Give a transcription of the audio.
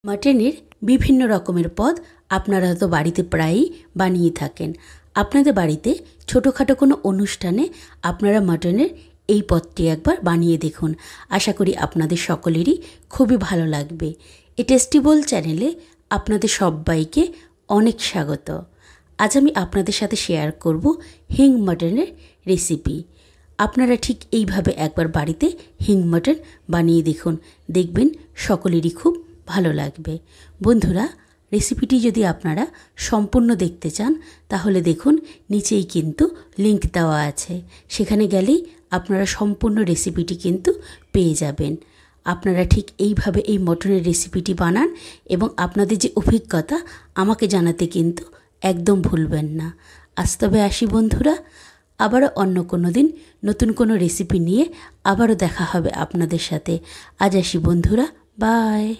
মাটনের বিভিন্ন রকমের পদ আপনারা হয়তো বাড়িতে প্রায়ই বানিয়ে থাকেন। আপনাদের বাড়িতে ছোটোখাটো কোনো অনুষ্ঠানে আপনারা মাটনের এই পদটি একবার বানিয়ে দেখুন। আশা করি আপনাদের সকলেরই খুবই ভালো লাগবে। এই টেস্টি বোল চ্যানেলে আপনাদের সবাইকে অনেক স্বাগত। আজ আমি আপনাদের সাথে শেয়ার করব হিং মাটনের রেসিপি। আপনারা ঠিক এইভাবে একবার বাড়িতে হিং মাটন বানিয়ে দেখুন, দেখবেন সকলেরই খুব ভালো লাগবে। বন্ধুরা, রেসিপিটি যদি আপনারা সম্পূর্ণ দেখতে চান তাহলে দেখুন নিচেই কিন্তু লিংক দেওয়া আছে, সেখানে গেলেই আপনারা সম্পূর্ণ রেসিপিটি কিন্তু পেয়ে যাবেন। আপনারা ঠিক এইভাবে এই মটনের রেসিপিটি বানান এবং আপনাদের যে অভিজ্ঞতা আমাকে জানাতে কিন্তু একদম ভুলবেন না। আজ তবে আসি বন্ধুরা, আবারও অন্য কোনো দিন নতুন কোনো রেসিপি নিয়ে আবারও দেখা হবে আপনাদের সাথে। আজ আসি বন্ধুরা, বাই।